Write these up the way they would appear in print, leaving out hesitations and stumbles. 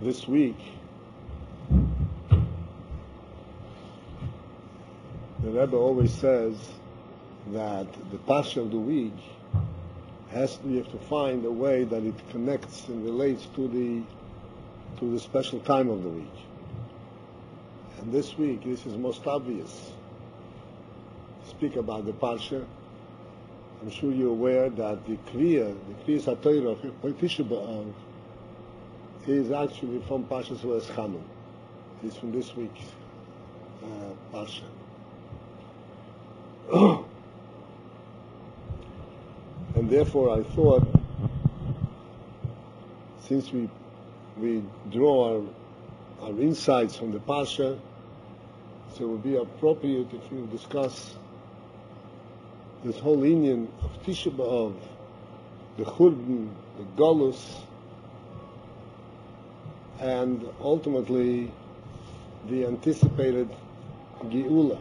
this week, the Rebbe always says that the Pasha of the week you have to find a way that it connects and relates to the special time of the week. And this week, this is most obvious. Speak about the Parsha. I'm sure you're aware that the Kriyas HaTorah of Tisha B'Av is actually from Parshas V'Eschanu. It's from this week's Parsha. And therefore I thought, since we draw our insights from the Parsha, so it would be appropriate if we discuss this whole union of Tisha B'Av, the Churban, the Golus, and ultimately the anticipated Geula.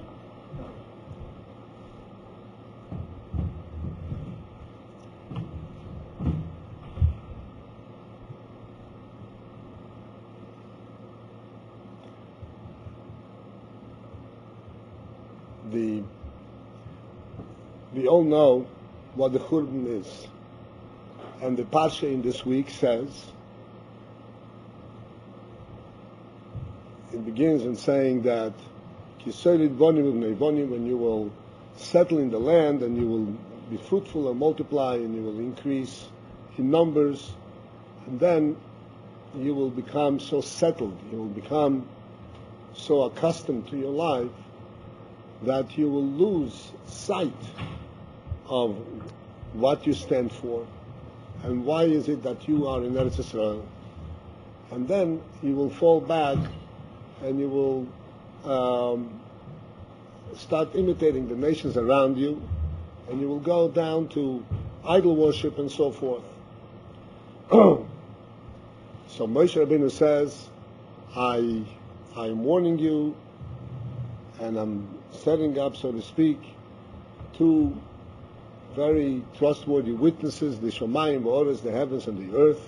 We all know what the Churban is. And the Parsha in this week says, it begins in saying that when you will settle in the land and you will be fruitful and multiply and you will increase in numbers, and then you will become so settled, you will become so accustomed to your life that you will lose sight of what you stand for and why is it that you are in Eretz Yisrael. And then you will fall back and you will start imitating the nations around you, and you will go down to idol worship and so forth. So Moshe Rabbeinu says, I am warning you, and I'm setting up, so to speak, two very trustworthy witnesses, the Shomayim V'Oretz, the heavens and the earth,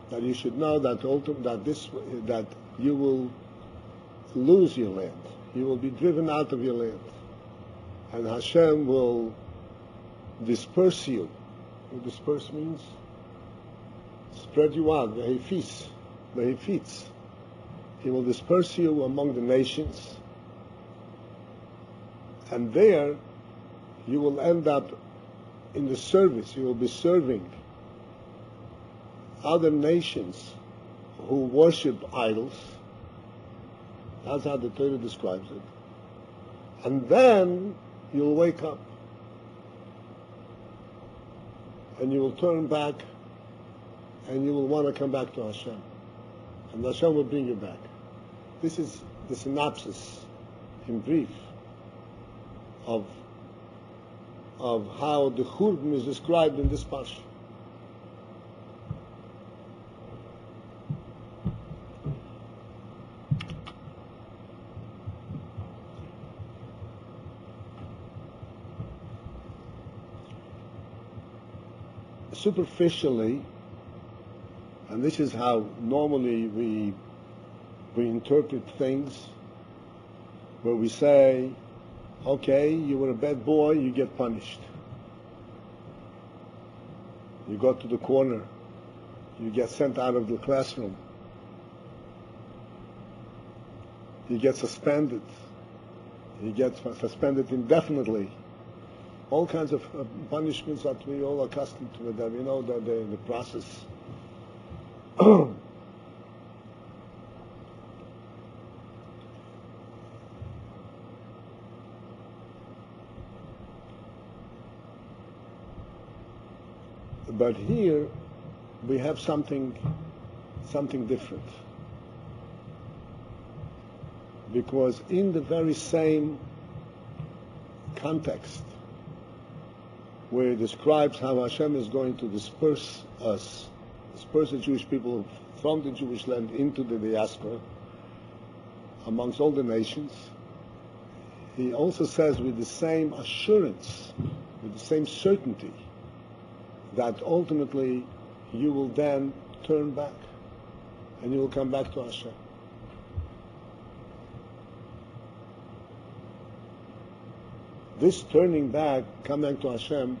that you should know that you will lose your land. You will be driven out of your land. And Hashem will disperse you. What disperse means? Spread you out. Vehefitz. He will disperse you among the nations. And there you will end up in the service. You will be serving other nations who worship idols. That's how the Torah describes it. And then you'll wake up. And you will turn back and you will want to come back to Hashem. And Hashem will bring you back. This is the synopsis, in brief, of how the Churban is described in this parsha. Superficially, and this is how normally we interpret things, where we say, okay, you were a bad boy, you get punished. You go to the corner, you get sent out of the classroom, you get suspended, you get suspended indefinitely. All kinds of punishments that we all are accustomed to, that we know that the process. But here we have something different. Because in the very same context, where it describes how Hashem is going to disperse the Jewish people from the Jewish land into the diaspora, amongst all the nations, he also says with the same assurance, with the same certainty, that ultimately you will then turn back and you will come back to Hashem. This turning back, coming back to Hashem,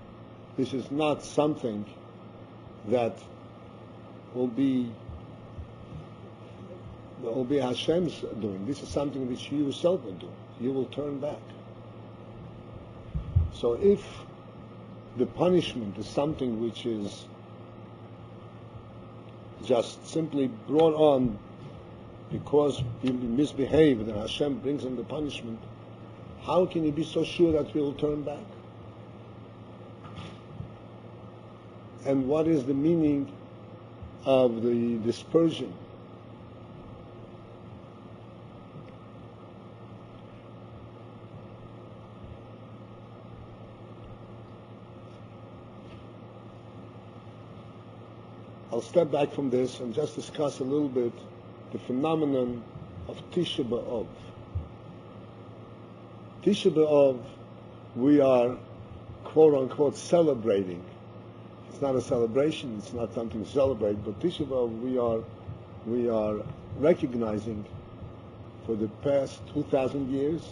this is not something that will be Hashem's doing. This is something which you yourself will do. You will turn back. So if the punishment is something which is just simply brought on because you misbehave and Hashem brings him the punishment, how can you be so sure that we will turn back? And what is the meaning of the dispersion? I'll step back from this and just discuss a little bit the phenomenon of Tisha B'Av. Tisha B'Av, we are quote-unquote celebrating. It's not a celebration, it's not something to celebrate, but Tisha B'Av we are recognizing for the past 2,000 years,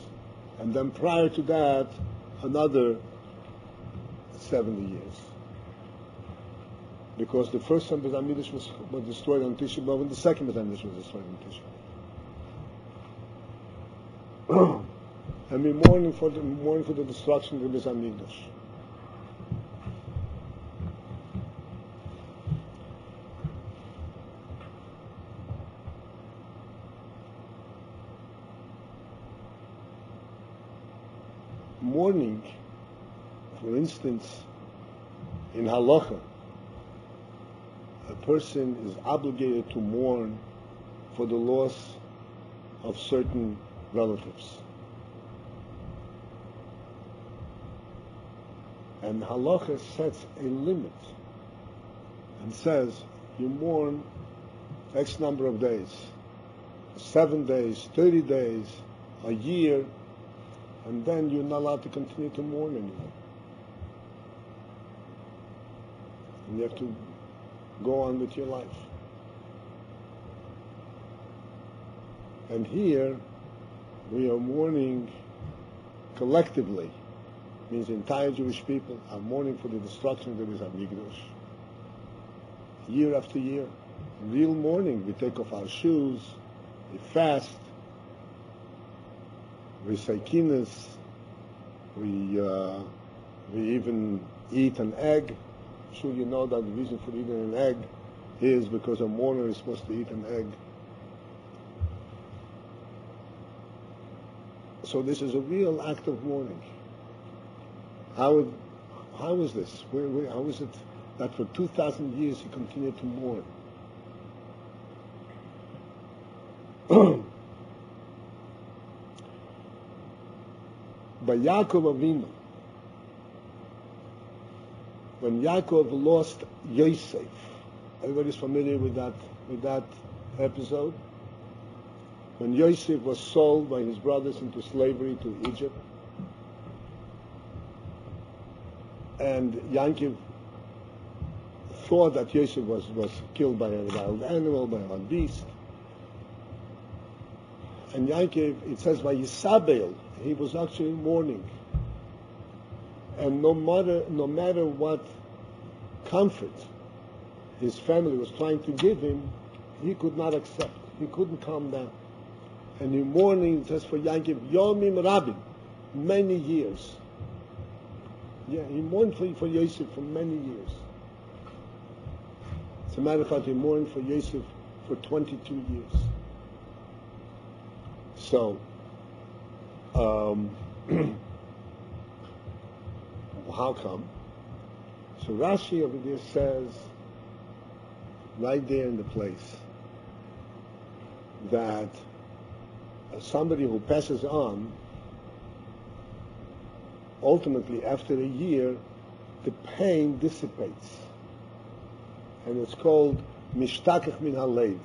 and then prior to that, another 70 years. Because the first Beis HaMikdash was destroyed on Tisha B'Av, and the second Beis HaMikdash was destroyed on Tisha B'Av. And we mourn for the destruction of the Beis HaMikdash. Mourning, for instance, in Halacha, a person is obligated to mourn for the loss of certain relatives. And Halacha sets a limit and says you mourn X number of days, 7 days, 30 days, a year, and then you're not allowed to continue to mourn anymore. And you have to go on with your life. And here we are mourning collectively. It means the entire Jewish people are mourning for the destruction of the Beis HaMikdash. Year after year. Real mourning. We take off our shoes, we fast, we say kinnis, we even eat an egg. I'm sure you know that the reason for eating an egg is because a mourner is supposed to eat an egg. So this is a real act of mourning. How is this? How is it that for 2,000 years he continued to mourn? By Yaakov Avinu, when Yaakov lost Yosef, everybody's familiar with that episode? When Yosef was sold by his brothers into slavery to Egypt, and Yaakov thought that Yosef was killed by a wild animal, by a wild beast. And Yaakov, it says by Yisabel, he was actually mourning. And no matter what comfort his family was trying to give him, he could not accept. He couldn't calm down. And in mourning, it says for Yaakov, Yomim Rabim, many years. Yeah, he mourned for Yosef for many years. As a matter of fact, he mourned for Yosef for 22 years. So, how come? So Rashi over there says, right there in the place, that somebody who passes on, ultimately after a year, the pain dissipates. And it's called mishtakach min halev.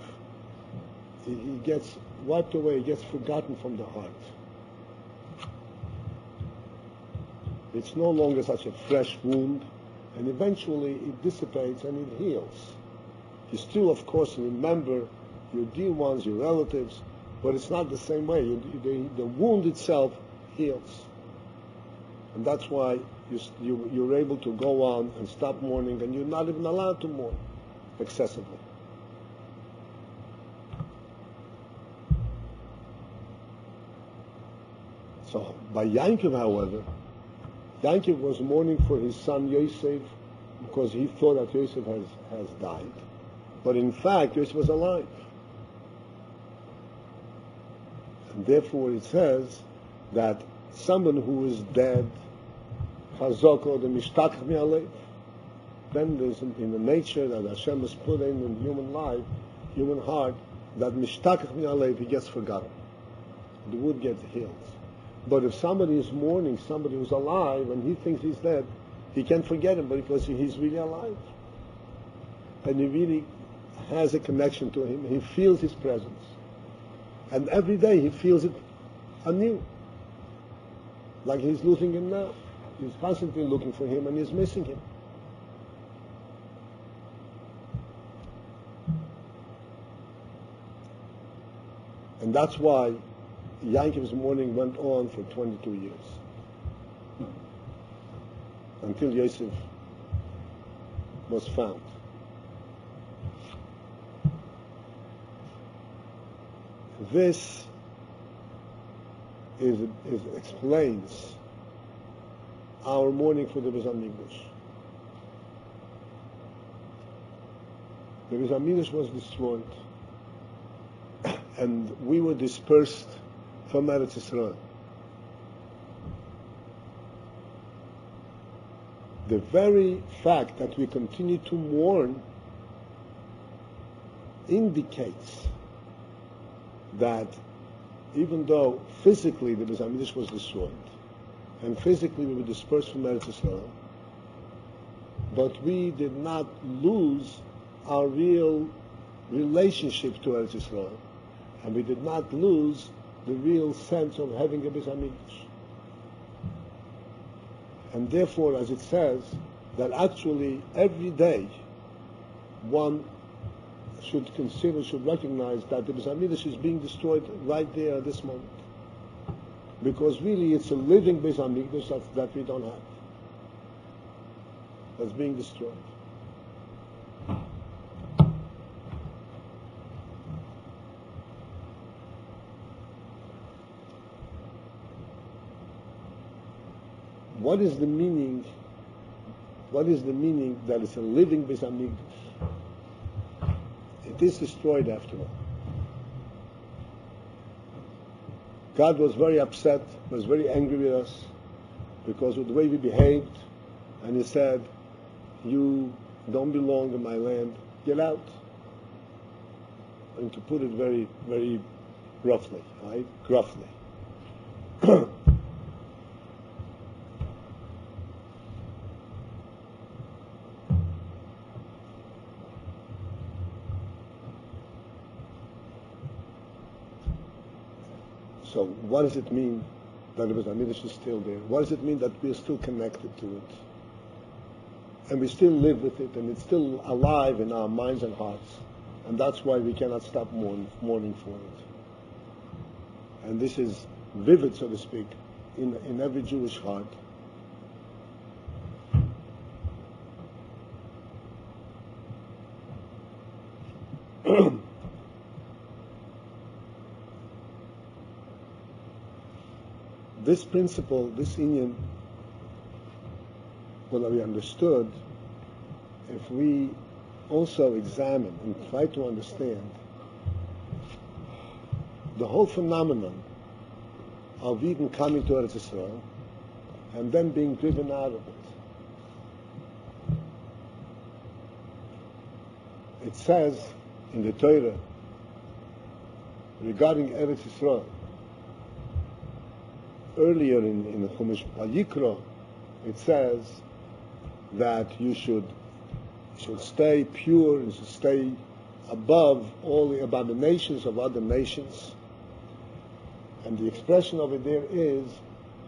He gets wiped away, he gets forgotten from the heart. It's no longer such a fresh wound, and eventually it dissipates and it heals. You still, of course, remember your dear ones, your relatives, but it's not the same way. The wound itself heals. And that's why you're able to go on and stop mourning, and you're not even allowed to mourn excessively. So by Yankov, however, Yankov was mourning for his son Yosef because he thought that Yosef has died. But in fact, Yosef was alive. And therefore it says that someone who is dead, Chazoko, the Mishtakach Mi'alev, then there's in the nature that Hashem has put in human life, human heart, that Mishtakach Mi'alev, he gets forgotten. The wound gets healed. But if somebody is mourning somebody who's alive and he thinks he's dead, he can't forget him because he's really alive. And he really has a connection to him. He feels his presence. And every day he feels it anew. Like he's losing him now. He's constantly looking for him and he's missing him. And that's why Yankov's mourning went on for 22 years. Until Yosef was found. This explains our mourning for the Beis Hamikdash. The Beis Hamikdash was destroyed, and we were dispersed from Eretz Yisrael. The very fact that we continue to mourn indicates that even though physically the Beis Hamikdash was destroyed, and physically we were dispersed from Eretz Yisrael, but we did not lose our real relationship to Eretz Yisrael, and we did not lose the real sense of having a Beis Hamikdash. And therefore, as it says, that actually every day one should consider, should recognize that the Beis Hamikdash is being destroyed right there at this moment. Because really it's a living Beis Hamikdash that we don't have. That's being destroyed. What is the meaning that it's a living Beis Hamikdash? It is destroyed after all. God was very upset, was very angry with us because of the way we behaved, and he said, you don't belong in my land, get out. And to put it very, very roughly, right? Gruffly. So what does it mean that the Beis Hamikdash is still there? What does it mean that we're still connected to it? And we still live with it, and it's still alive in our minds and hearts. And that's why we cannot stop mourning for it. And this is vivid, so to speak, in every Jewish heart. This principle, this inyan, will be understood if we also examine and try to understand the whole phenomenon of Eden coming to Eretz Yisrael and then being driven out of it. It says in the Torah regarding Eretz Yisrael, earlier in the Chumash Vayikra, it says that you should stay pure and should stay above all the abominations of other nations. And the expression of it there is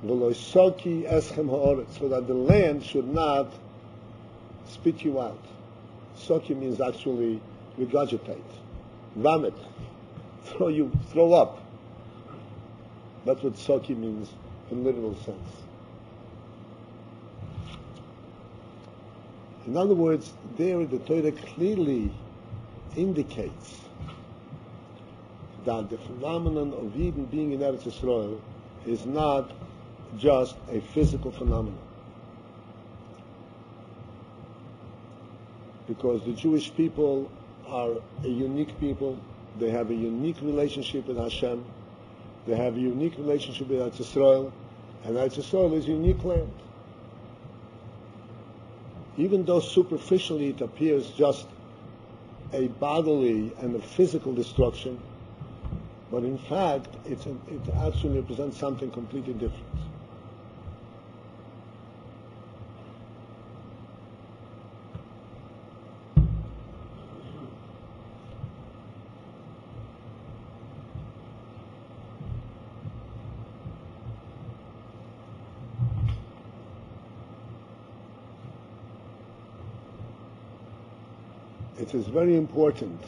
V'lo soki eschem ha'oretz, so that the land should not spit you out. Soki means actually regurgitate. vomit, throw up. That's what soki means in literal sense. In other words, there the Torah clearly indicates that the phenomenon of Eden being in Eretz Yisrael is not just a physical phenomenon. Because the Jewish people are a unique people. They have a unique relationship with Hashem. They have a unique relationship with Eretz Yisrael. And Eretz Yisrael is a unique land. Even though superficially it appears just a bodily and a physical destruction, but in fact it actually represents something completely different. It is very important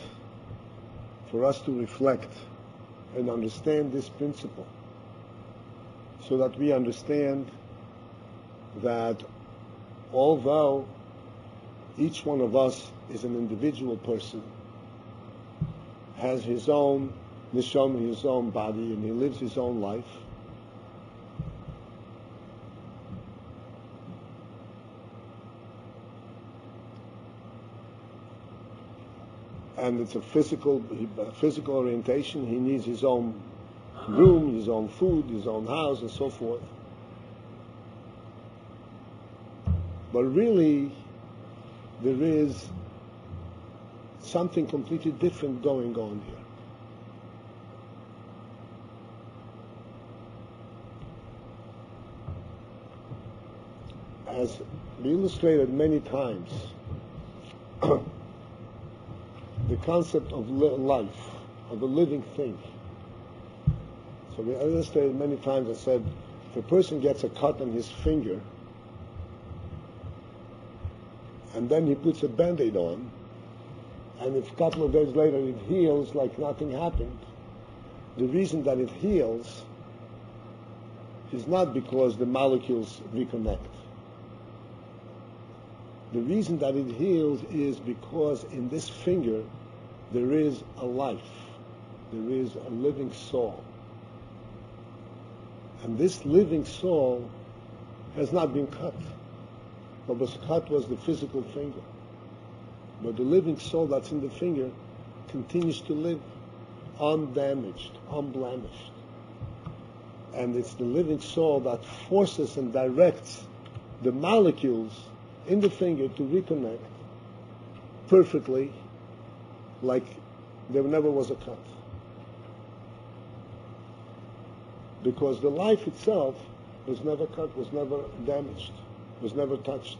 for us to reflect and understand this principle so that we understand that although each one of us is an individual person, has his own neshama, his own body, and he lives his own life, and it's a physical orientation. He needs his own room, his own food, his own house, and so forth. But really, there is something completely different going on here. As we illustrated many times, the concept of life, of a living thing. So we illustrated many times and said, if a person gets a cut on his finger, and then he puts a Band-Aid on, and if a couple of days later it heals like nothing happened, the reason that it heals is not because the molecules reconnect. The reason that it heals is because in this finger there is a life, there is a living soul. And this living soul has not been cut. What was cut was the physical finger. But the living soul that's in the finger continues to live undamaged, unblemished. And it's the living soul that forces and directs the molecules in the finger to reconnect perfectly, like there never was a cut. Because the life itself was never cut, was never damaged, was never touched.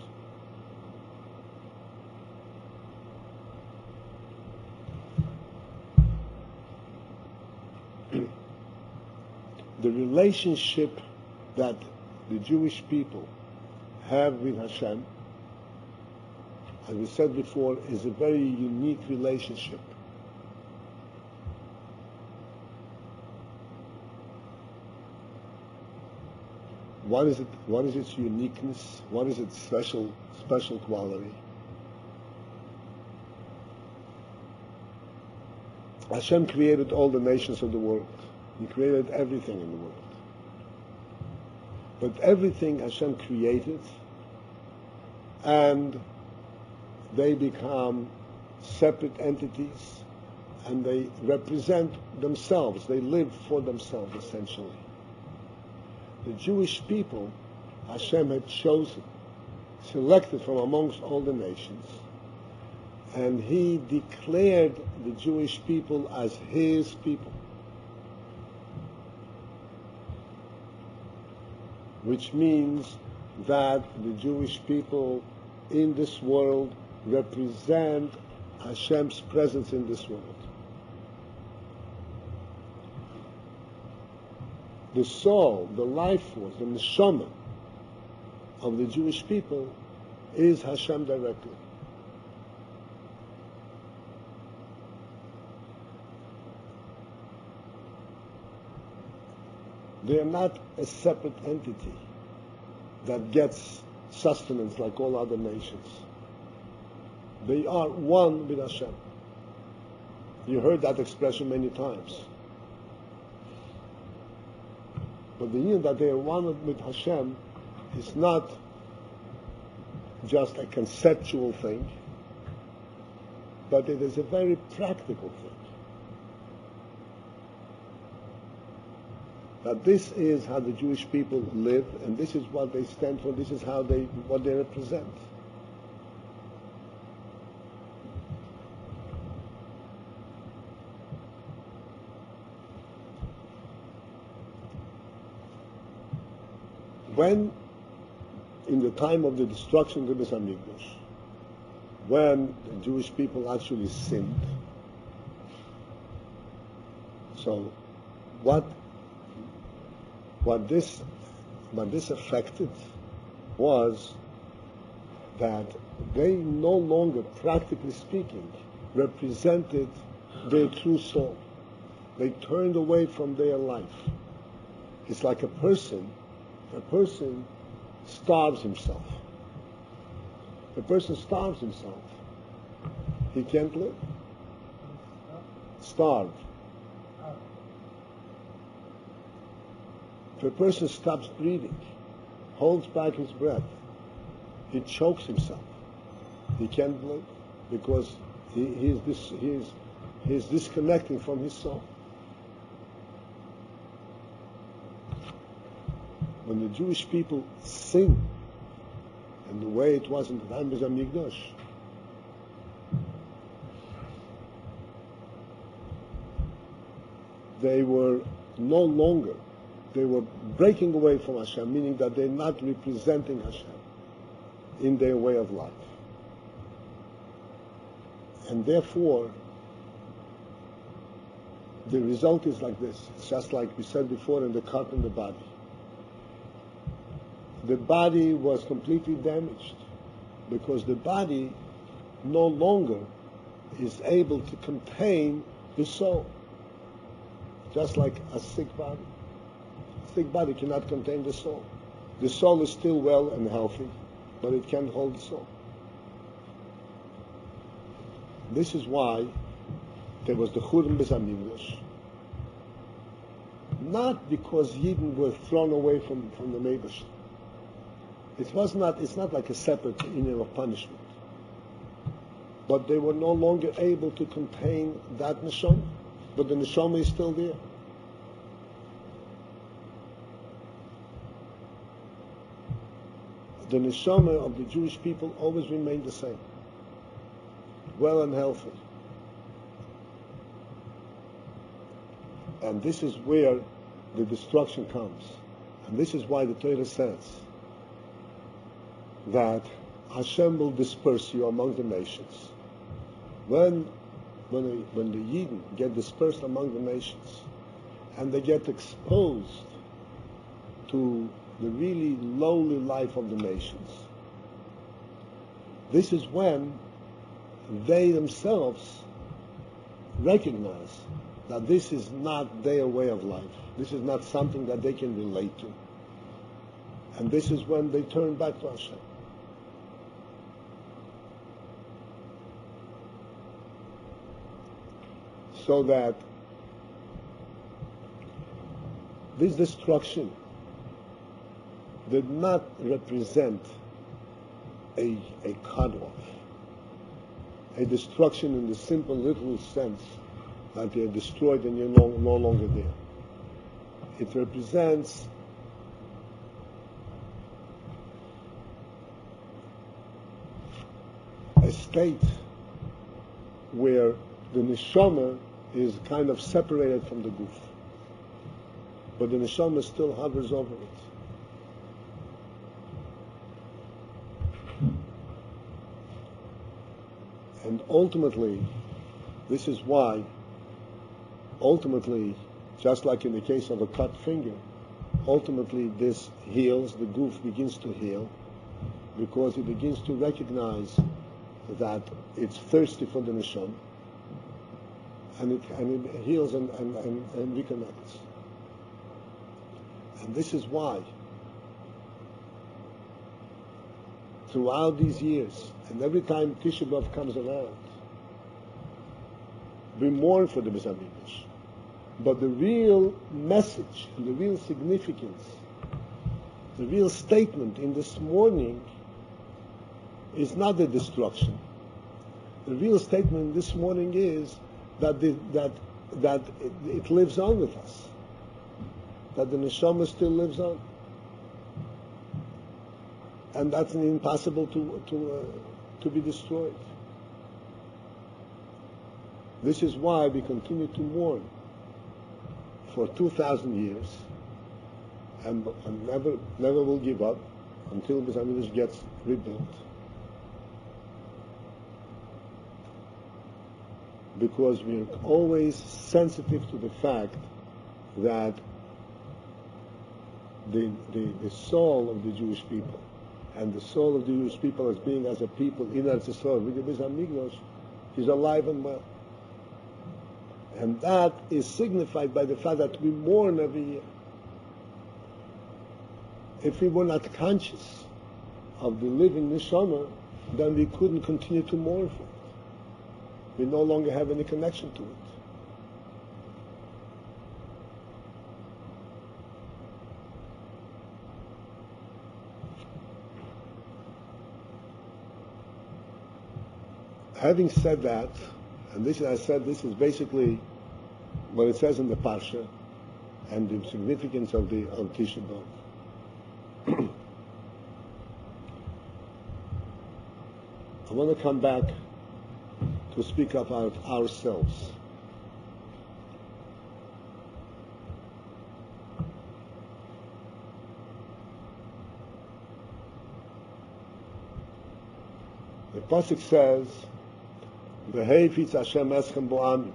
The relationship that the Jewish people have with Hashem, as we said before, is a very unique relationship. What is it? What is its uniqueness? What is its special quality? Hashem created all the nations of the world. He created everything in the world. But everything Hashem created, and they become separate entities, and they represent themselves. They live for themselves, essentially. The Jewish people, Hashem had chosen, selected from amongst all the nations, and He declared the Jewish people as His people, which means that the Jewish people in this world represent Hashem's presence in this world. The soul, the life force, the neshama of the Jewish people is Hashem directly. They are not a separate entity that gets sustenance like all other nations. They are one with Hashem. You heard that expression many times. But the union that they are one with Hashem is not just a conceptual thing, but it is a very practical thing. That this is how the Jewish people live, and this is what they stand for, this is what they represent. When, in the time of the destruction of the Beis Hamikdash, when the Jewish people actually sinned, so what this affected was that they no longer, practically speaking, represented their true soul. They turned away from their life. It's like a person starves himself. A person starves himself. He can't live. Starved. If a person stops breathing, holds back his breath, he chokes himself. He can't live because he is disconnecting from his soul. When the Jewish people sin, and the way it was in the time of the Beis Hamikdash, they were no longer, they were breaking away from Hashem, meaning that they're not representing Hashem in their way of life. And therefore, the result is like this. It's just like we said before in the cut in the body. The body was completely damaged because the body no longer is able to contain the soul. Just like a sick body. A sick body cannot contain the soul. The soul is still well and healthy, but it can't hold the soul. This is why there was the Churban Beis Hamikdash. Not because Yidden were thrown away from the Meibash. It's not like a separate union of punishment. But they were no longer able to contain that neshama. But the neshama is still there. The neshama of the Jewish people always remained the same. Well and healthy. And this is where the destruction comes. And this is why the Torah says that Hashem will disperse you among the nations. When the Yidden get dispersed among the nations and they get exposed to the really lowly life of the nations, this is when they themselves recognize that this is not their way of life. This is not something that they can relate to. And this is when they turn back to Hashem. So that this destruction did not represent a cut-off, a destruction in the simple literal sense that they are destroyed and you're no longer there. It represents a state where the neshama is kind of separated from the guf, but the neshama still hovers over it. And ultimately, this is why, just like in the case of a cut finger, ultimately this heals, the guf begins to heal, because it begins to recognize that it's thirsty for the neshama, and it heals and reconnects. And this is why, throughout these years, and every time Tisha B'Av comes around, we mourn for the Beis Hamikdash. But the real message, and the real significance, the real statement in this morning is not the destruction. The real statement this morning is that it lives on with us, that the neshama still lives on, and that's impossible to be destroyed. This is why we continue to mourn for 2,000 years, and never will give up until Beis Hamikdash gets rebuilt. Because we're always sensitive to the fact that the soul of the Jewish people, and the soul of the Jewish people as being as a people in Eretz Yisrael with the Beis Hamikdash, is alive and well. And that is signified by the fact that we mourn every year. If we were not conscious of the living neshama, then we couldn't continue to mourn for it. We no longer have any connection to it. Having said that, and this, I said, this is basically what it says in the Parsha and the significance of Tisha B'Av. I want to come back to speak about ourselves. The pasuk says, "V'heifitz Hashem eschem bo'amim."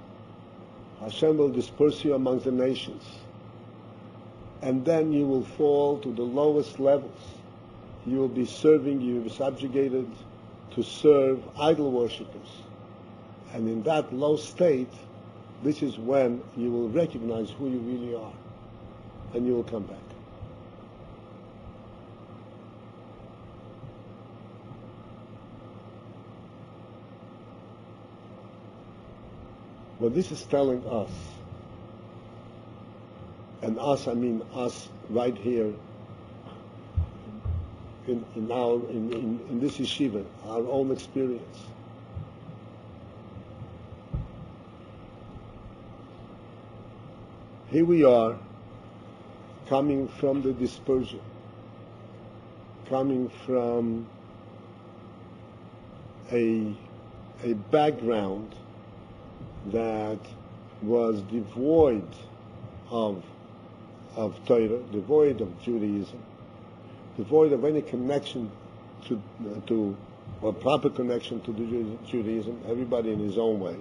Hashem will disperse you amongst the nations, and then you will fall to the lowest levels. You will be serving, you will be subjugated to serve idol worshippers. And in that low state, this is when you will recognize who you really are, and you will come back. What this is telling us, and us, I mean us right here in this yeshiva, our own experience. Here we are, coming from the dispersion, coming from a background that was devoid of Torah, devoid of Judaism, devoid of any connection to or proper connection to the Judaism, everybody in his own way.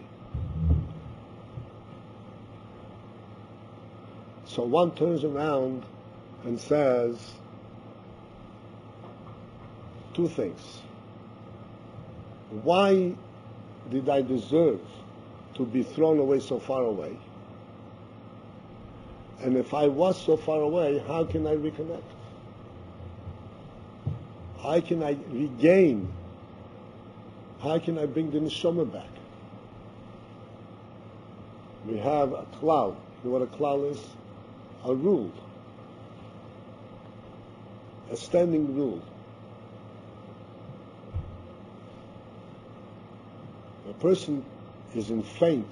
So one turns around and says two things. Why did I deserve to be thrown away so far away? And if I was so far away, how can I reconnect? How can I regain? How can I bring the neshama back? We have a klal. You know what a klal is? A rule. A standing rule. A person is in faint.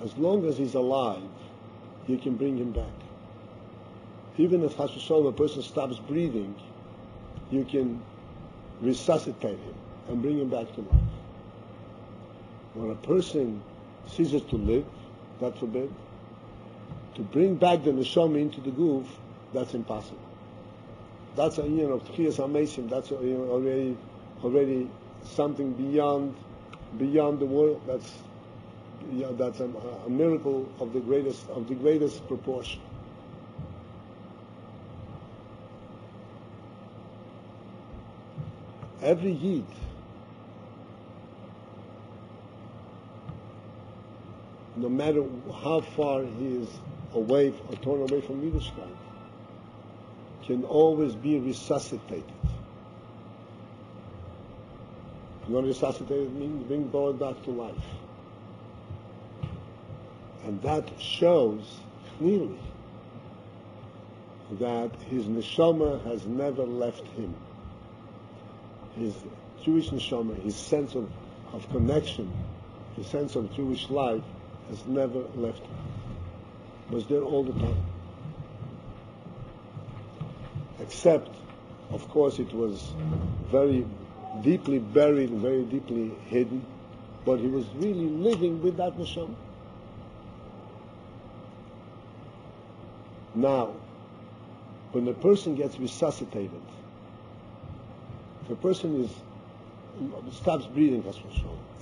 As long as he's alive, you can bring him back. Even if Chas v'Shalom, a person stops breathing, you can resuscitate him and bring him back to life. When a person ceases to live, God forbid, to bring back the neshama into the goof, that's impossible. That's a union of Tchiyas HaMesim. That's already something beyond the world. That's a miracle of the greatest proportion. Every Yid no matter how far he is away or torn away from Yiddishkeit, can always be resuscitated. You know what resuscitated means? Being brought back to life. And that shows clearly that his neshama has never left him. His Jewish neshama, his sense of connection, his sense of Jewish life has never left him. Was there all the time. Except, of course, it was very deeply buried, very deeply hidden, but he was really living with that neshama. Now, when a person gets resuscitated, if a person stops breathing,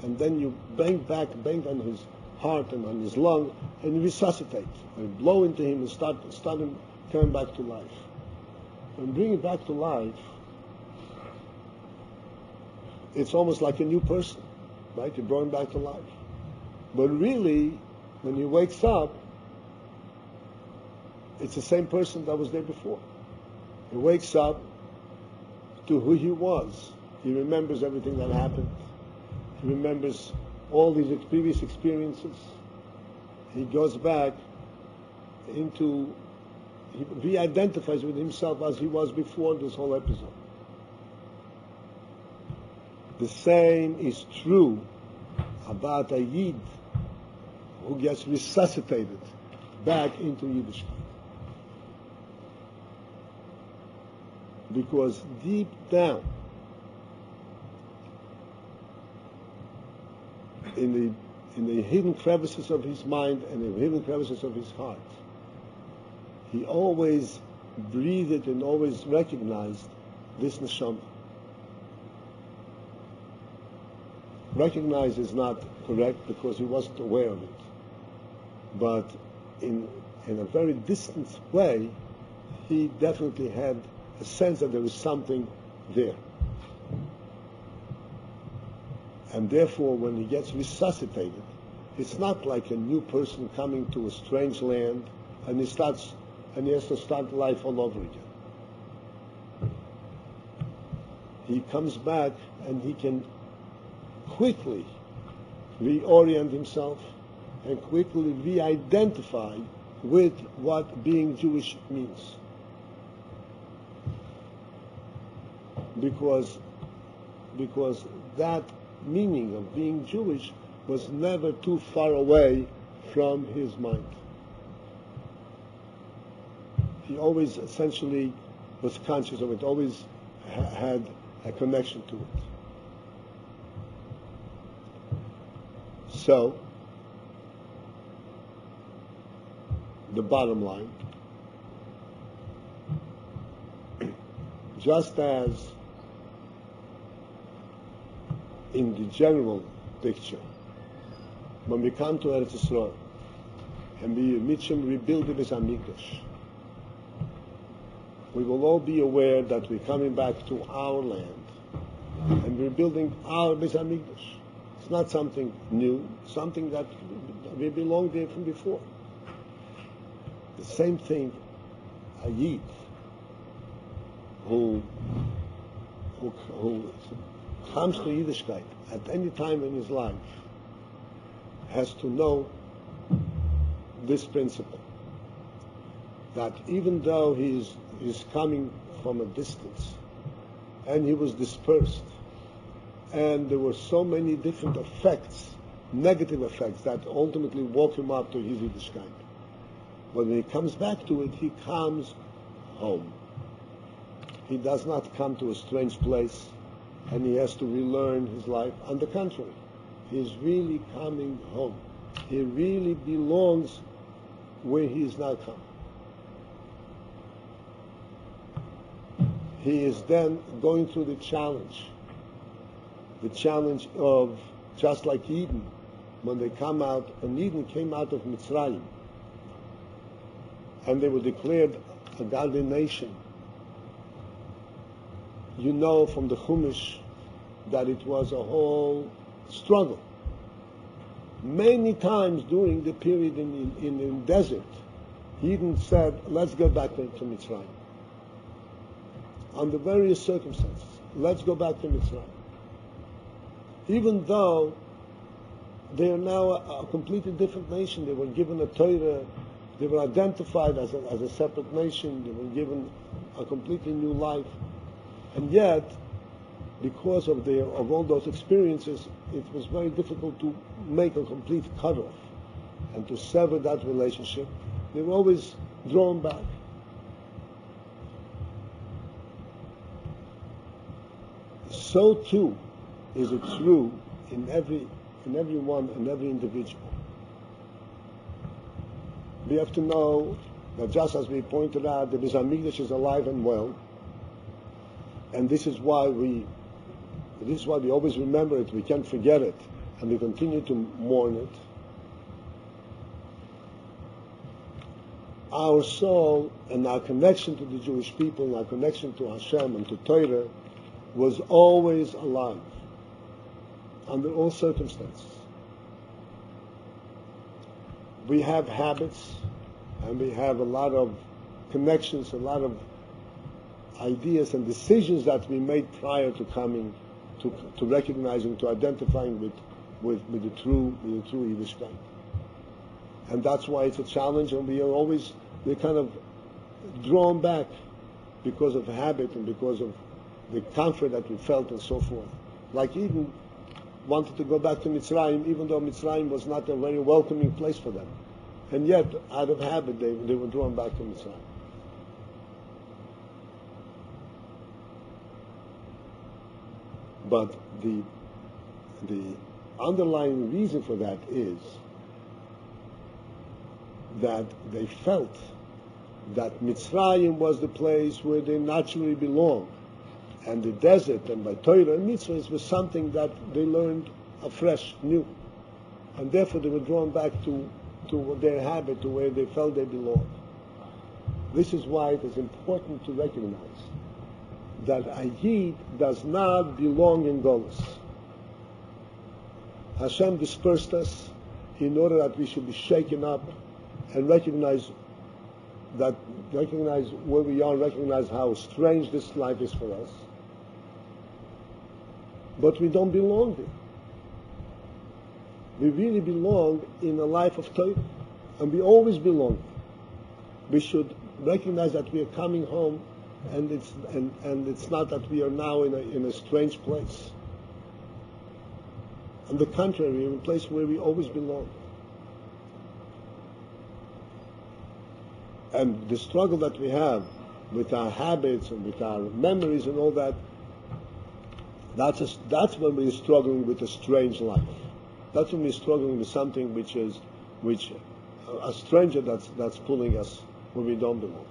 and then you bang on his heart and on his lung, and you resuscitate, and blow into him and start him coming back to life. When bring it back to life, it's almost like a new person, right? You brought him back to life. But really, when he wakes up, it's the same person that was there before. He wakes up to who he was. He remembers everything that happened. He remembers all these previous experiences. He goes back into, he identifies with himself as he was before this whole episode. The same is true about a Yid who gets resuscitated back into Yiddishkeit. Because deep down, in the hidden crevices of his mind and in the hidden crevices of his heart, he always breathed and always recognized this neshama. Recognize is not correct because he wasn't aware of it. But in a very distant way, he definitely had a sense that there was something there. And therefore, when he gets resuscitated, it's not like a new person coming to a strange land and he has to start life all over again. He comes back and he can quickly reorient himself and quickly re-identify with what being Jewish means. Because that meaning of being Jewish was never too far away from his mind. He always essentially was conscious of it, always had a connection to it. So, the bottom line, just as in the general picture, when we come to Eretz Yisrael and we rebuild the Beis Hamikdash, we will all be aware that we're coming back to our land and we're building our Beis Hamikdash. It's not something new, something that we belonged there from before. The same thing, a Yid who comes to Yiddishkeit at any time in his life has to know this principle, that even though he's coming from a distance and he was dispersed and there were so many different effects, negative effects, that ultimately woke him up to his Yiddishkeit, but when he comes back to it, he comes home. He does not come to a strange place and he has to relearn his life. On the contrary, he's really coming home. He really belongs where he is now come. He is then going through the challenge of, just like Eden, when Eden came out of Mitzrayim, and they were declared a godly nation. You know from the Chumash that it was a whole struggle. Many times during the period in the desert, Eden said, let's go back to Mitzrayim. under various circumstances. Let's go back to Mitzrayim. Even though they are now a completely different nation, they were given a Torah, they were identified as a separate nation, they were given a completely new life, and yet, because of all those experiences, it was very difficult to make a complete cutoff and to sever that relationship. They were always drawn back. So too is it true in everyone and every individual. We have to know that, just as we pointed out, the Beis Hamikdash is alive and well, and this is why we always remember it. We can't forget it, and we continue to mourn it. Our soul and our connection to the Jewish people, and our connection to Hashem and to Torah, was always alive under all circumstances. We have habits, and we have a lot of connections, a lot of ideas and decisions that we made prior to coming to recognizing, to identifying with the true Yiddishkeit. And that's why it's a challenge, and we're kind of drawn back because of habit and because of the comfort that we felt and so forth. Like Eden wanted to go back to Mitzrayim, even though Mitzrayim was not a very welcoming place for them. And yet, out of habit, they were drawn back to Mitzrayim. But the underlying reason for that is that they felt that Mitzrayim was the place where they naturally belonged, and the desert and by Torah and mitzvahs was something that they learned afresh, new, and therefore they were drawn back to their habit, to where they felt they belonged. This is why it is important to recognize that a Yid does not belong in Golus. Hashem dispersed us in order that we should be shaken up and recognize where we are, recognize how strange this life is for us. But we don't belong there. We really belong in a life of Torah, and we always belong. We should recognize that we are coming home, and it's not that we are now in a strange place. On the contrary, we're in a place where we always belong. And the struggle that we have with our habits and with our memories and all that, that's when we're struggling with a strange life. That's when we're struggling with something which a stranger that's pulling us where we don't belong.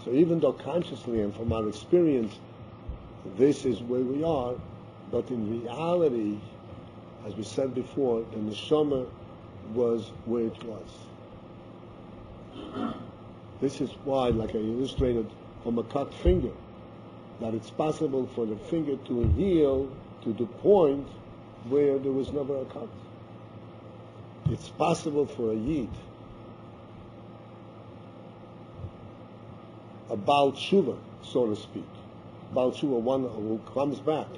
So even though consciously and from our experience, this is where we are, but in reality, as we said before, the neshama was where it was. This is why, like I illustrated from a cut finger, that it's possible for the finger to heal to the point where there was never a cut. It's possible for a Yid, a Baal Tshuva, so to speak, Baal Tshuva, one who comes back,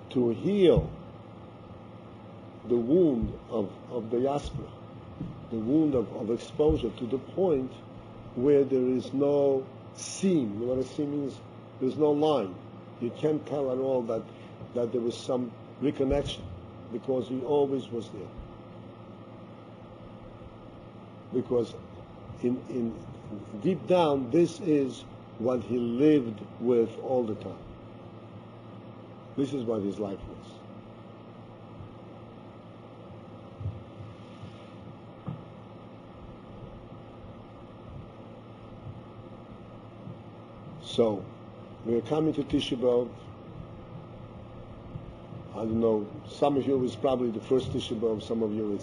to heal the wound of diaspora, the wound of exposure, to the point where there is no seam. You know what a seam means? There's no line. You can't tell at all that there was some reconnection, because he always was there. Because in deep down, this is what he lived with all the time. This is what his life was. So, we're coming to Tisha B'Av. I don't know, some of you it's probably the first Tisha B'Av, some of you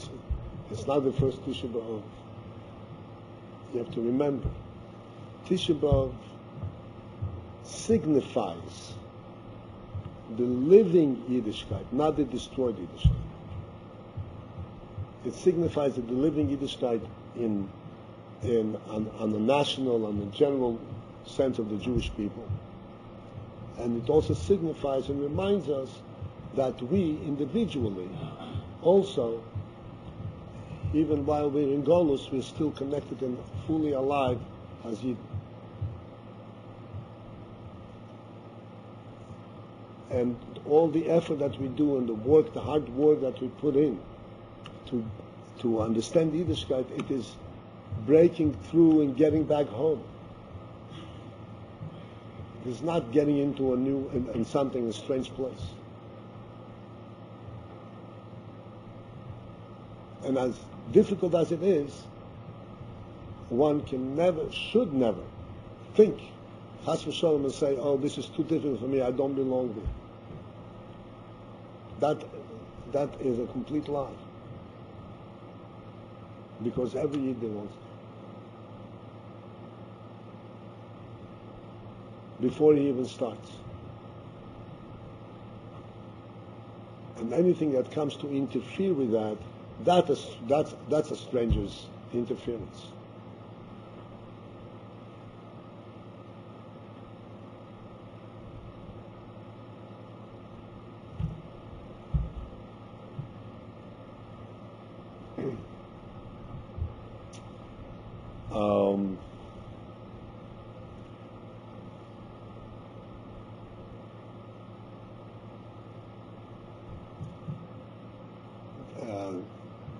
it's not the first Tisha B'Av. You have to remember, Tisha B'Av signifies the living Yiddishkeit, not the destroyed Yiddishkeit. It signifies that the living Yiddishkeit on a national, on a general sense of the Jewish people. And it also signifies and reminds us that we individually also, even while we're in Golus, we're still connected and fully alive as Yidden. And all the effort that we do and the work, the hard work that we put in to understand Yiddishkeit, it is breaking through and getting back home. It is not getting into a new and something, a strange place. And as difficult as it is, one can never, should never think, chas v'sholom, and say, oh, this is too difficult for me, I don't belong there. That is a complete lie. Because every Yid belongs there. Before he even starts. And anything that comes to interfere with that, that's a stranger's interference.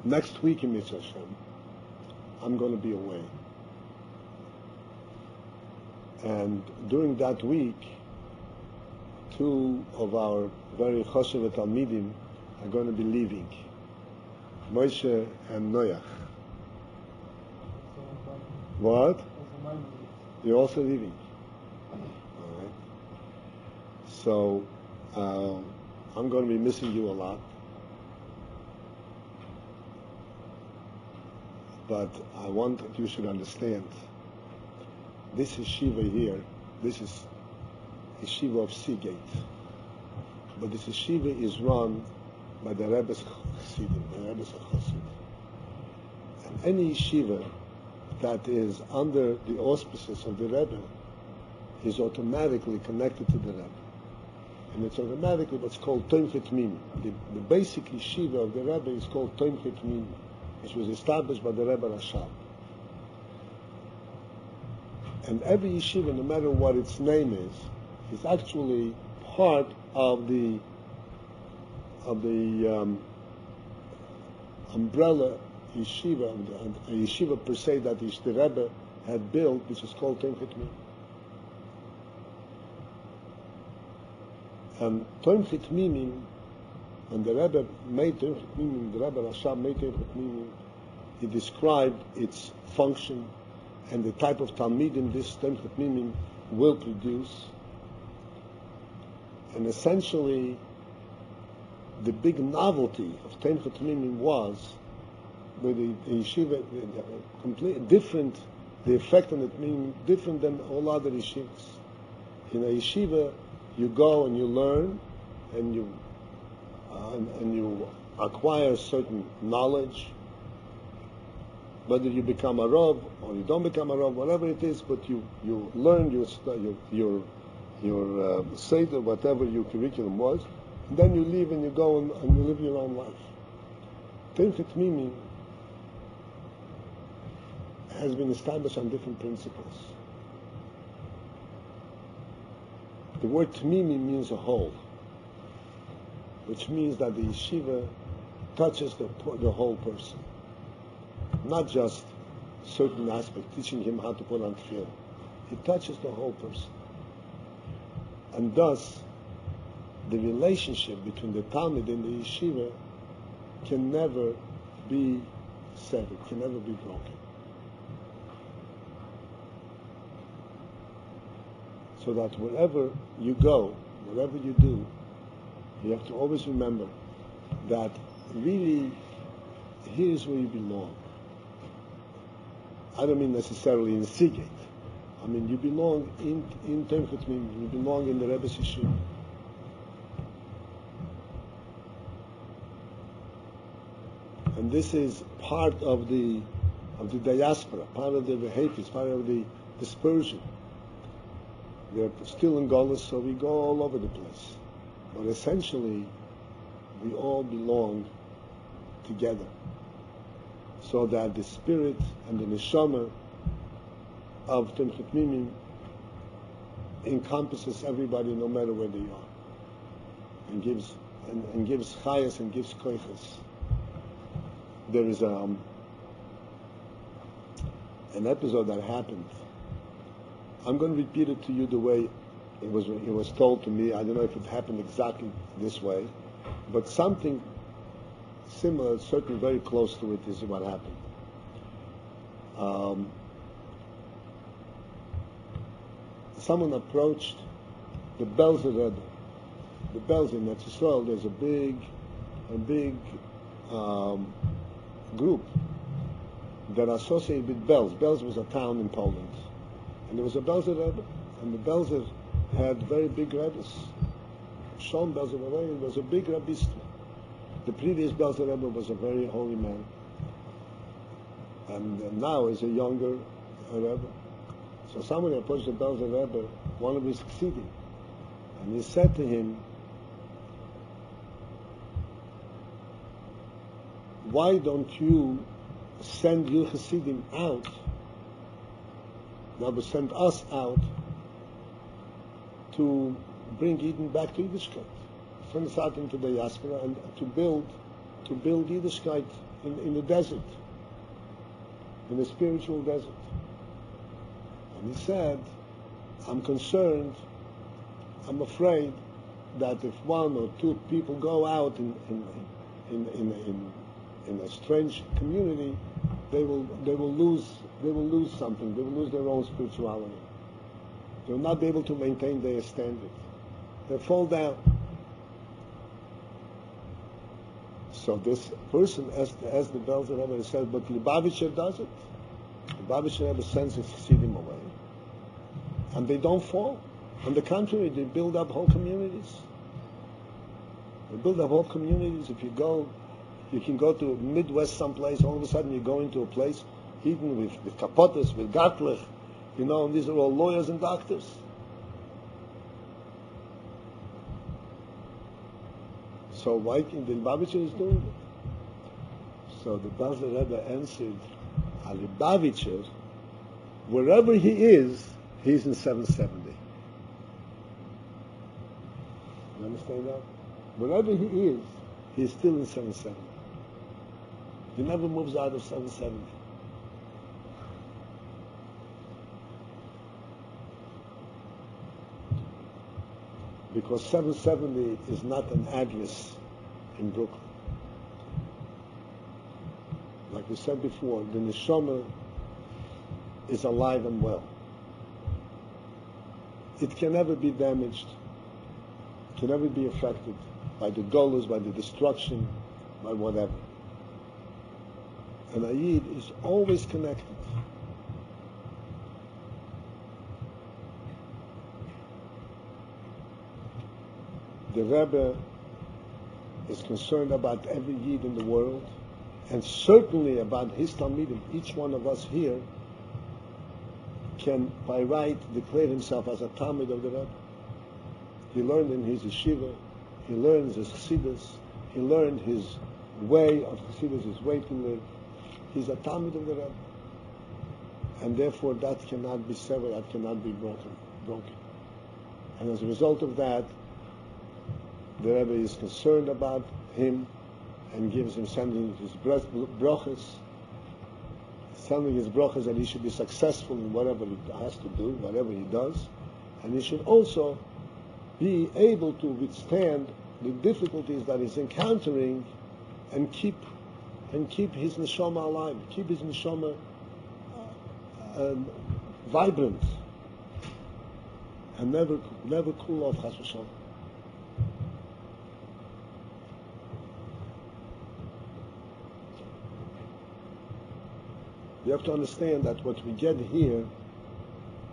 Next week in Mitzvah Hashem, I'm going to be away. And during that week, two of our very choshev talmidim are going to be leaving, Moshe and Noach. What? You're also leaving. All right. So I'm going to be missing you a lot. But I want that you should understand, this yeshiva here, this is yeshiva of Seagate. But this yeshiva is run by the Rebbe's Chassidim, the Rebbe's Chassid. And any yeshiva that is under the auspices of the Rebbe is automatically connected to the Rebbe. And it's automatically what's called Tomchet Mimi. The basic yeshiva of the Rebbe is called Tomchet Mimi, which was established by the Rebbe Rashab. And every yeshiva, no matter what its name is actually part of the umbrella yeshiva, a yeshiva per se that the Rebbe had built, which is called Tomchet Mimi. And Tomchet Mimi, and the Rebbe made Tomchet Mimi, the Rebbe Rashab made Tomchet Mimi, he described its function and the type of Talmidim this Tomchet Mimi will produce. And essentially, the big novelty of Tomchet Mimi was, with the yeshiva, completely different, the effect on it being different than all other yeshivas. In a yeshiva, you go and you learn, and you acquire certain knowledge. Whether you become a Rav or you don't become a Rav, whatever it is, but you learn your Seder, whatever your curriculum was, and then you leave and you go and you live your own life. Tomchet Mimi has been established on different principles. The word Tmimi means a whole, which means that the yeshiva touches the whole person. Not just certain aspects, teaching him how to put on tefillin. It touches the whole person. And thus, the relationship between the Talmud and the yeshiva can never be severed, can never be broken. So that wherever you go, whatever you do, you have to always remember that really here's where you belong. I don't mean necessarily in Seagate. I mean you belong in Tomchet Mimi, you belong in the Rebbe's Yeshiva. And this is part of the diaspora, part of the Vehepis, part of the dispersion. We're still in Golus, so we go all over the place. But essentially, we all belong together. So that the spirit and the neshama of Timchet Mimim encompasses everybody no matter where they are. And gives chayas and gives koiches. There is an episode that happened. I'm going to repeat it to you the way it was told to me. I don't know if it happened exactly this way, but something similar, certainly very close to it, is what happened. Someone approached the Belzer Rebbe. The Belzer in Eretz Yisrael, there's a big group that are associated with Belz. Belz was a town in Poland. And there was a Belzer Rebbe, and the Belzer had very big Rebbes. Shon Belzer Rebbe was a big Rebbista. The previous Belzer Rebbe was a very holy man. And now is a younger Rebbe. So someone approached the Belzer Rebbe, one of his chassidim, and he said to him, why don't you send your chassidim out, Rabbi send us out to bring Eden back to Yiddishkeit, send us out into the diaspora and to build Yiddishkeit in the desert, in the spiritual desert. And he said, I'm concerned, I'm afraid that if one or two people go out in a strange community, they will lose something. They will lose their own spirituality. They will not be able to maintain their standard. They'll fall down. So this person, as the Belzer Rebbe said, but Lubavitcher does it. Lubavitcher Rebbe sends his chassidim away, and they don't fall. On the contrary, they build up whole communities. They build up whole communities. If you can go to Midwest someplace, all of a sudden you go into a place hidden with kapotas, with gartlech, and these are all lawyers and doctors. So why the Lubavitcher is doing it? So the Belzer Rebbe answered, a Lubavitcher, wherever he is, he's in 770. You understand that? Wherever he is, he's still in 770. He never moves out of 770. Because 770 is not an address in Brooklyn. Like we said before, the neshama is alive and well. It can never be damaged, can never be affected by the golus, by the destruction, by whatever. And Ayid is always connected. The Rebbe is concerned about every Yid in the world, and certainly about his Talmidim. Each one of us here can, by right, declare himself as a Talmid of the Rebbe. He learned in his yeshiva, he learns his chassidus, he learned his way of chassidus, his way to live. He's a Talmid of the Rebbe. And therefore that cannot be severed, that cannot be broken. And as a result of that, the Rebbe is concerned about him and gives him, sending his brachas, that he should be successful in whatever he has to do, whatever he does, and he should also be able to withstand the difficulties that he's encountering and keep his neshama alive, keep his neshama vibrant, and never cool off, chas v'shalom. You have to understand that what we get here,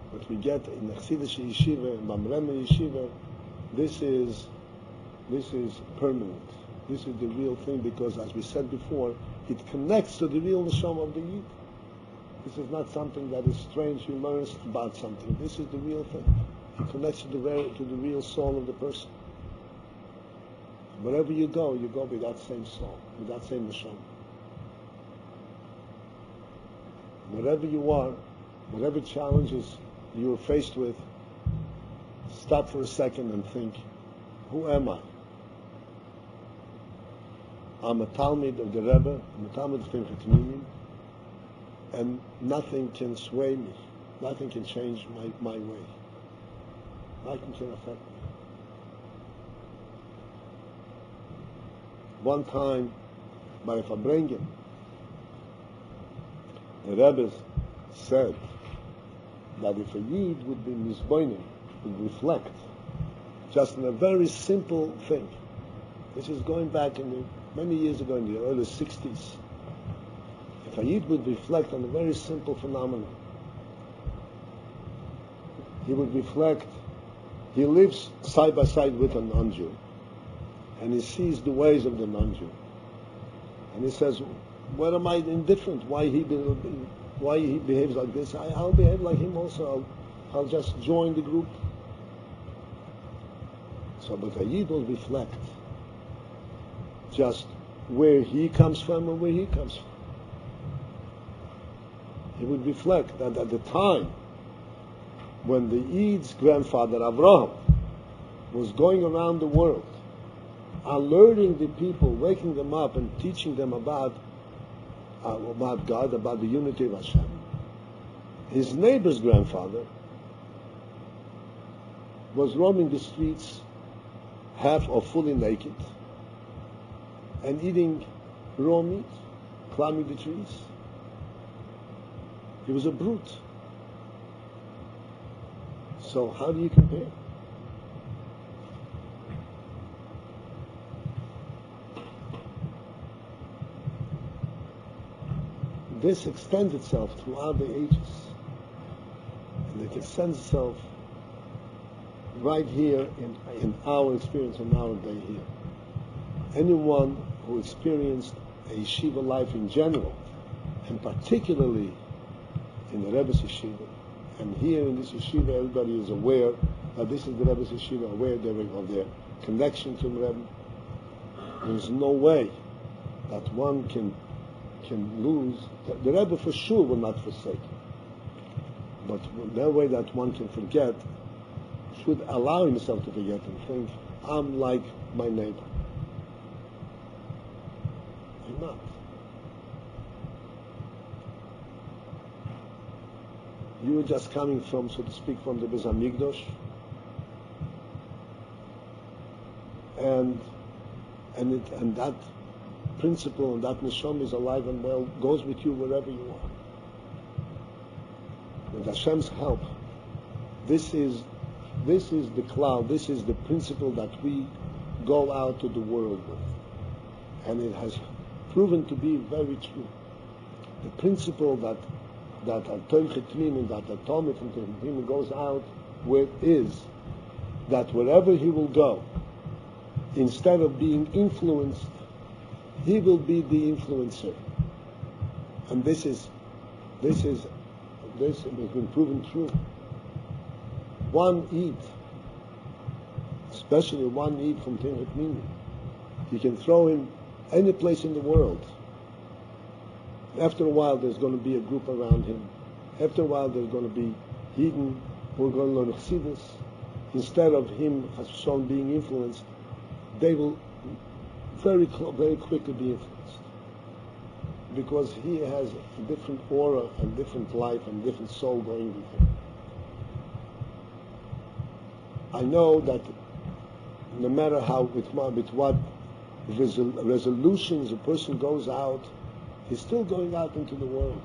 what we get in the Chassidish Yeshiva, in Bamrema Yeshiva, this is permanent. This is the real thing, because as we said before, it connects to the real neshama of the Yid. This is not something that is strange, you learn about something. This is the real thing. He connects to the real soul of the person. Wherever you go with that same soul, with that same neshama. Wherever you are, whatever challenges you are faced with, stop for a second and think, who am I? I'm a Talmid of the Rebbe, I'm a Talmid of Timchet, and nothing can sway me, nothing can change my way, nothing can affect me. One time, by a Fabrengen, the Rebbe said that if a Yid would be misboinim, would reflect, just in a very simple thing, this is going back many years ago in the early 60s, if a Yid would reflect on a very simple phenomenon, he would reflect, he lives side by side with a non-Jew, and he sees the ways of the non-Jew, and he says, what am I indifferent? Why he behaves like this? I'll behave like him also. I'll just join the group. So, but a Yid will reflect just where he comes from and where he comes from. He would reflect that at the time when the Yid's grandfather Avraham was going around the world, alerting the people, waking them up and teaching them about God, about the unity of Hashem. His neighbor's grandfather was roaming the streets half or fully naked and eating raw meat, climbing the trees. He was a brute. So how do you compare? This extends itself throughout the ages, and it extends itself right here in our experience on our day here. Anyone who experienced a yeshiva life in general, and particularly in the Rebbe's yeshiva, and here in this yeshiva everybody is aware that this is the Rebbe's yeshiva, aware of their connection to the Rebbe. There's no way that one can lose. The Rebbe for sure will not forsake. But no way that one can forget, should allow himself to forget and think, I'm like my neighbor. I'm not. You were just coming from, so to speak, from the Beis Hamikdash, and that principle and that neshama is alive and well, goes with you wherever you are. With Hashem's help, this is the cloud, this is the principle that we go out to the world with. And it has proven to be very true. The principle that a Tomchei Tmimim, that a Talmid from Tomchei Tmimim goes out with is that wherever he will go, instead of being influenced, he will be the influencer. And this has been proven true. One Eid, especially one Eid from Tomchei Tmimim, you can throw him any place in the world. After a while, there's going to be a group around him. After a while, there's going to be Yidden who are going to learn Chassidus. Instead of him, as shown, being influenced, they will very quickly be influenced, because he has a different aura and different life and different soul going with him. I know that no matter with what resolutions a person goes out, he's still going out into the world.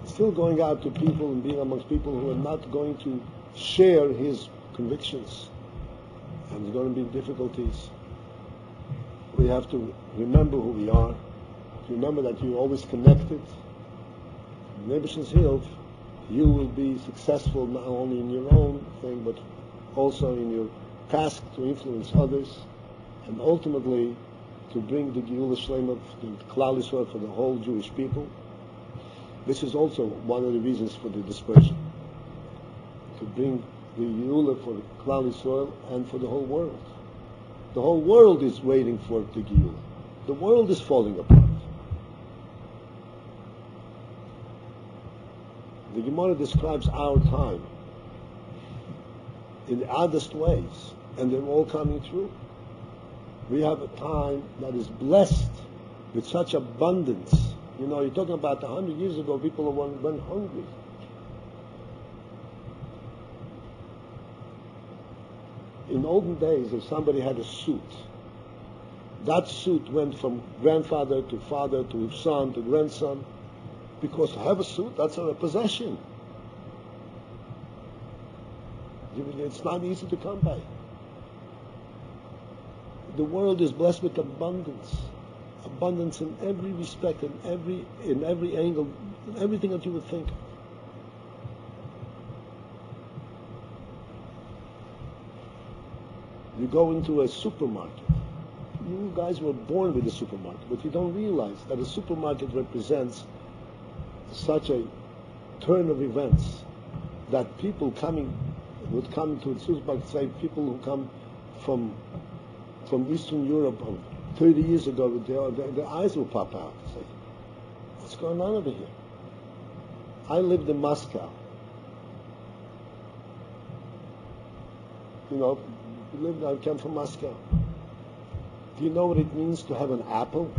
He's still going out to people and being amongst people who are not going to share his convictions. And there's going to be difficulties. We have to remember who we are. Remember that you're always connected. In Nebish's Hill, you will be successful not only in your own thing, but also in your task to influence others, and ultimately to bring the Geula Shlema of the Klal Yisrael for the whole Jewish people. This is also one of the reasons for the dispersion. To bring the Geula for Klal Yisrael and for the whole world. The whole world is waiting for the Geula. The world is falling apart. The Gemara describes our time in the oddest ways, and they're all coming true. We have a time that is blessed with such abundance. You know, you're talking about 100 years ago, people went hungry. In olden days, if somebody had a suit, that suit went from grandfather to father to son to grandson, because to have a suit, that's a possession. It's not easy to come by. The world is blessed with abundance in every respect, in every angle, in everything that you would think. You go into a supermarket. You guys were born with a supermarket, but you don't realize that a supermarket represents such a turn of events that people would come to the supermarket, say people who come from Eastern Europe 30 years ago, their eyes will pop out and say, what's going on over here? I lived in Moscow. You know, I came from Moscow. Do you know what it means to have an apple?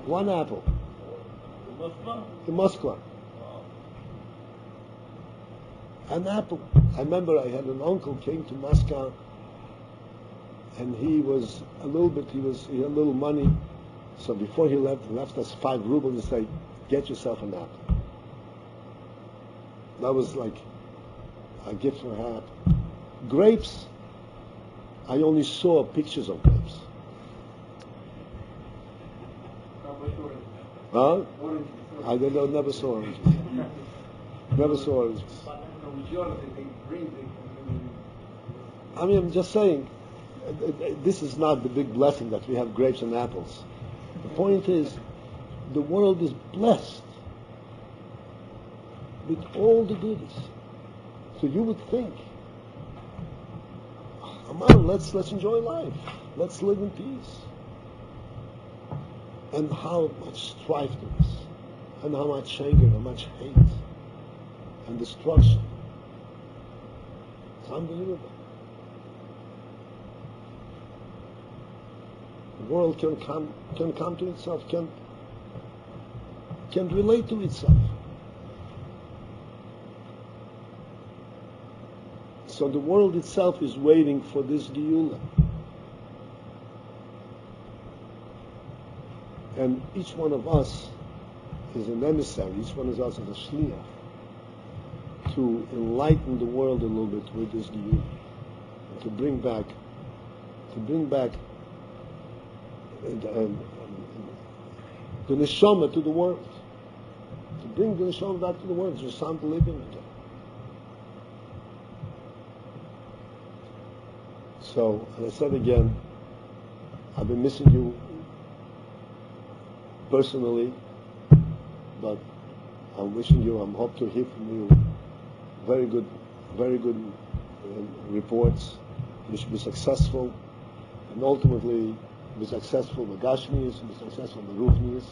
One apple. In Moscow. An apple. I remember I had an uncle came to Moscow, and he had a little money. So before he left us 5 rubles and said, get yourself an apple. That was like a gift for her. Grapes, I only saw pictures of grapes. Huh? I don't know, never saw oranges. Never saw oranges. I mean, I'm just saying, this is not the big blessing that we have grapes and apples. The point is, the world is blessed with all the goodies. So you would think, come on, let's enjoy life. Let's live in peace. And how much strife there is, and how much anger, how much hate, and destruction. It's unbelievable. The world can come to itself, can relate to itself. So the world itself is waiting for this Geula. And each one of us is an emissary, each one of us is a shliach to enlighten the world a little bit with this Geula, and to bring back the neshama to the world, to bring the neshama back to the world, to sound living again. So, as I said again, I've been missing you personally, but I'm wishing you, I'm hope to hear from you very good reports. You should be successful, and ultimately be successful with Gashmias, be successful with Ruchnias.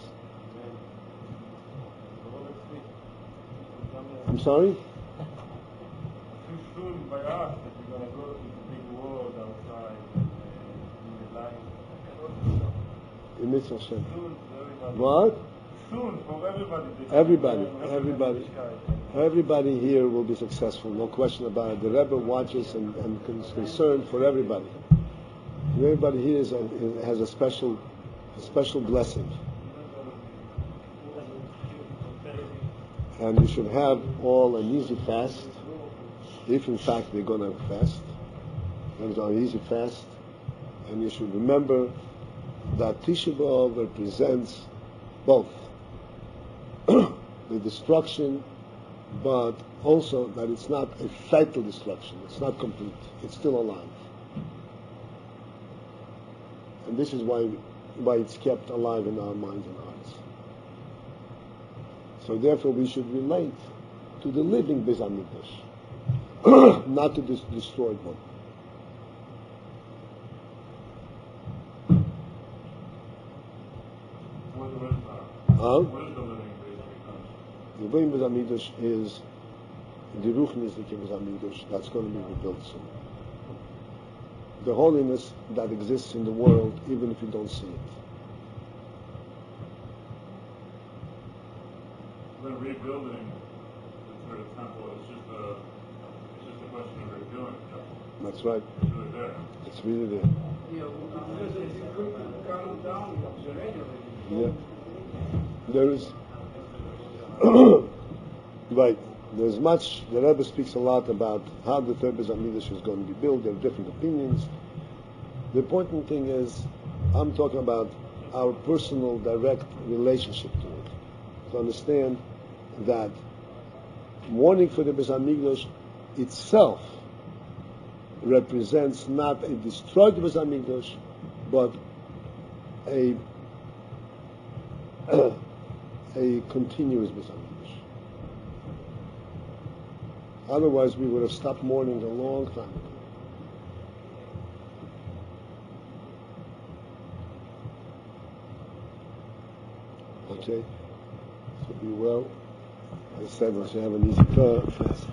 I'm sorry? Too soon by us that we're going to go to the big world outside in the life. In Mitzvah Hashem. Soon for everybody. What? Soon for everybody. Everybody here will be successful, no question about it. The Rebbe watches and is concerned for everybody. Everybody here has a special blessing. And you should have all an easy fast, if in fact they're going to fast. And an easy fast. And you should remember that Tisha B'Av represents both the destruction, but also that it's not a fatal destruction. It's not complete. It's still alive. And this is why it's kept alive in our minds and hearts. So therefore we should relate to the living Beis HaMikdash, not to destroy one. What is the living Beis Hamikdash? The living Beis Hamikdash is the Ruchnislik Beis Hamikdash that's going to be rebuilt soon. The holiness that exists in the world, even if you don't see it. When rebuilding the temple, it's just a question of rebuilding the temple. That's right. It's really there. It's really there. Yeah. There is right. There's much. The Rebbe speaks a lot about how the third Beis Hamikdash is going to be built. There are different opinions. The important thing is, I'm talking about our personal, direct relationship to it. To understand that mourning for the Beis Hamikdash itself represents not a destroyed Beis Hamikdash, but a continuous Beis Hamikdash. Otherwise, we would have stopped mourning a long time ago. Okay? So be well. I said, once you have an easy fast.